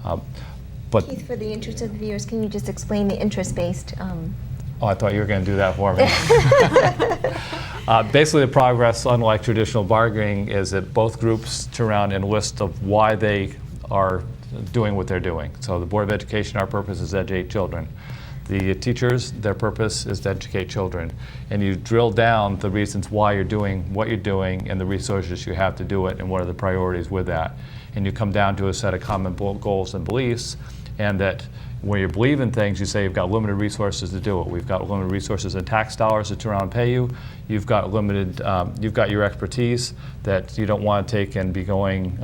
But Keith, for the interest of the viewers, can you just explain the interest-based? Oh, I thought you were going to do that for me. Basically, the progress, unlike traditional bargaining, is that both groups turn around and list of why they are doing what they're doing. So the Board of Education, our purpose is to educate children. The teachers, their purpose is to educate children. And you drill down the reasons why you're doing what you're doing and the resources you have to do it and what are the priorities with that. And you come down to a set of common goals and beliefs, and that when you believe in things, you say you've got limited resources to do it. We've got limited resources in tax dollars to turn around and pay you. You've got limited, you've got your expertise that you don't want to take and be going,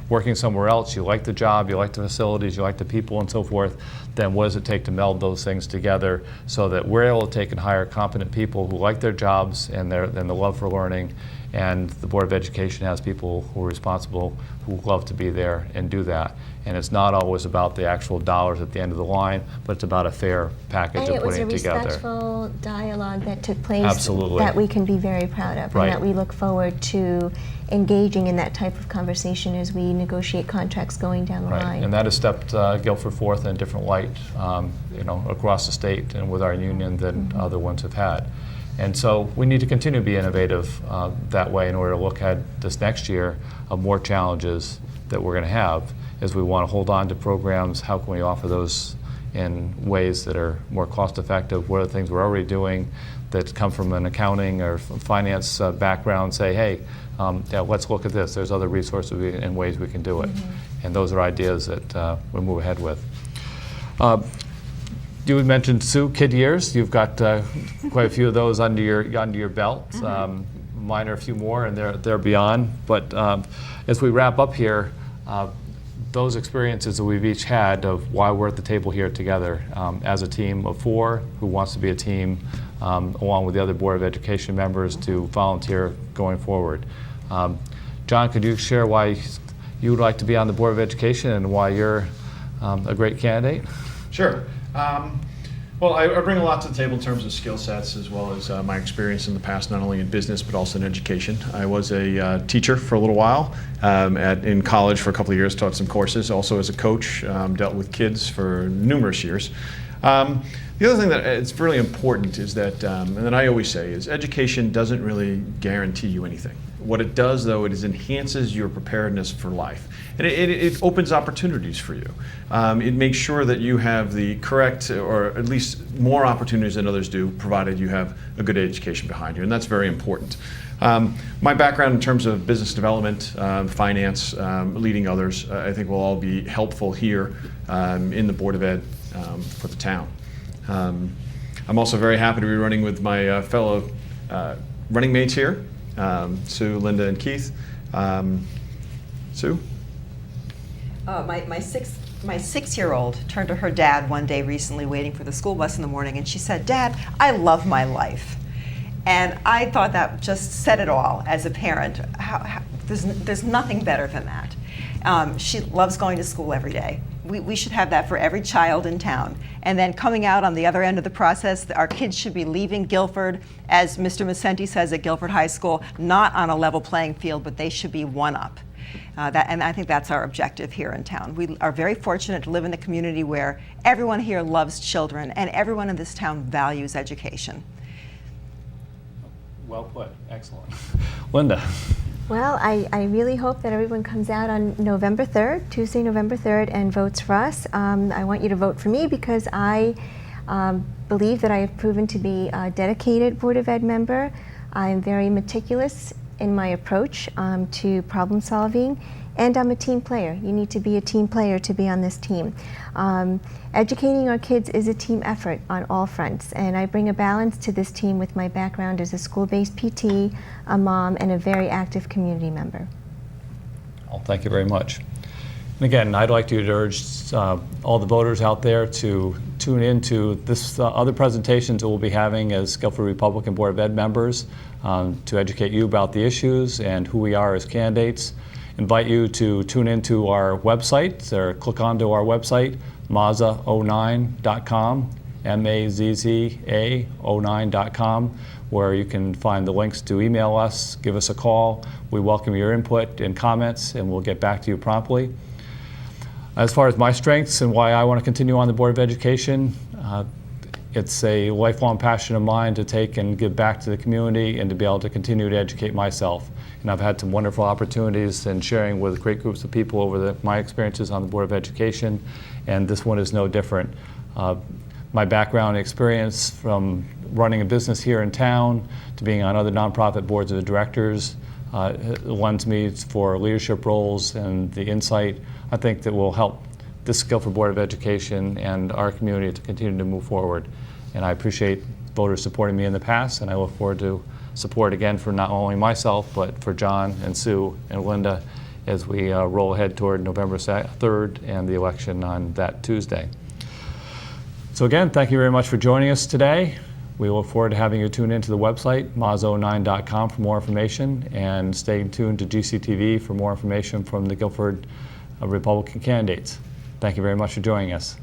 working somewhere else. You like the job, you like the facilities, you like the people and so forth. Then what does it take to meld those things together so that we're able to take and hire competent people who like their jobs and the love for learning, and the Board of Education has people who are responsible who love to be there and do that. And it's not always about the actual dollars at the end of the line, but it's about a fair package of putting it together. And it was a respectful dialogue that took place. Absolutely. That we can be very proud of, Right. and that we look forward to engaging in that type of conversation as we negotiate contracts going down the Right. line. And that has stepped Guilford forth in a different light, across the state and with our union than other ones have had. And so we need to continue to be innovative that way in order to look at this next year of more challenges that we're going to have as we want to hold on to programs. How can we offer those in ways that are more cost effective? What are the things we're already doing that come from an accounting or finance background? Say, hey, let's look at this. There's other resources and ways we can do it. And those are ideas that we move ahead with. You had mentioned, Sue, kid years. You've got quite a few of those under your belt. Mine are a few more, and they're beyond. But as we wrap up here, those experiences that we've each had of why we're at the table here together as a team of 4 who wants to be a team, along with the other Board of Education members, to volunteer going forward. John, could you share why you would like to be on the Board of Education and why you're a great candidate? Sure. Well, I bring a lot to the table in terms of skill sets, as well as my experience in the past, not only in business but also in education. I was a teacher for a little while, in college for a couple of years, taught some courses. Also as a coach, dealt with kids for numerous years. The other thing that it's really important is that, and that I always say, is education doesn't really guarantee you anything. What it does, though, it enhances your preparedness for life. And it opens opportunities for you. It makes sure that you have the correct, or at least more opportunities than others do, provided you have a good education behind you, and that's very important. My background in terms of business development, finance, leading others, I think will all be helpful here in the Board of Ed for the town. I'm also very happy to be running with my fellow running mates here, Sue, Linda, and Keith. Sue? My 6-year-old turned to her dad one day recently, waiting for the school bus in the morning, and she said, "Dad, I love my life." And I thought that just said it all as a parent. There's nothing better than that. She loves going to school every day. We should have that for every child in town. And then coming out on the other end of the process, our kids should be leaving Guilford, as Mr. Macenti says at Guilford High School, not on a level playing field, but they should be one up. And I think that's our objective here in town. We are very fortunate to live in a community where everyone here loves children and everyone in this town values education. Well put. Excellent. Linda? Well, I really hope that everyone comes out on November 3rd, Tuesday, November 3rd, and votes for us. I want you to vote for me because I believe that I have proven to be a dedicated Board of Ed member. I'm very meticulous in my approach to problem solving, and I'm a team player. You need to be a team player to be on this team. Educating our kids is a team effort on all fronts, and I bring a balance to this team with my background as a school-based PT, a mom, and a very active community member. Well, thank you very much. And again, I'd like to urge all the voters out there to tune into this other presentations that we'll be having as Guilford Republican Board of Ed members to educate you about the issues and who we are as candidates. Invite you to tune into our website or click onto our website, mazza09.com, MAZZA09.com, where you can find the links to email us, give us a call. We welcome your input and comments, and we'll get back to you promptly. As far as my strengths and why I want to continue on the Board of Education, it's a lifelong passion of mine to take and give back to the community and to be able to continue to educate myself. And I've had some wonderful opportunities in sharing with great groups of people over my experiences on the Board of Education, and this one is no different. My background and experience from running a business here in town to being on other nonprofit boards of directors lends me for leadership roles, and the insight I think that will help this Guilford Board of Education and our community to continue to move forward. And I appreciate voters supporting me in the past, and I look forward to support again for not only myself, but for John and Sue and Linda as we roll ahead toward November 3rd and the election on that Tuesday. So again, thank you very much for joining us today. We look forward to having you tune into the website, moz09.com, for more information, and stay tuned to GCTV for more information from the Guilford Republican candidates. Thank you very much for joining us.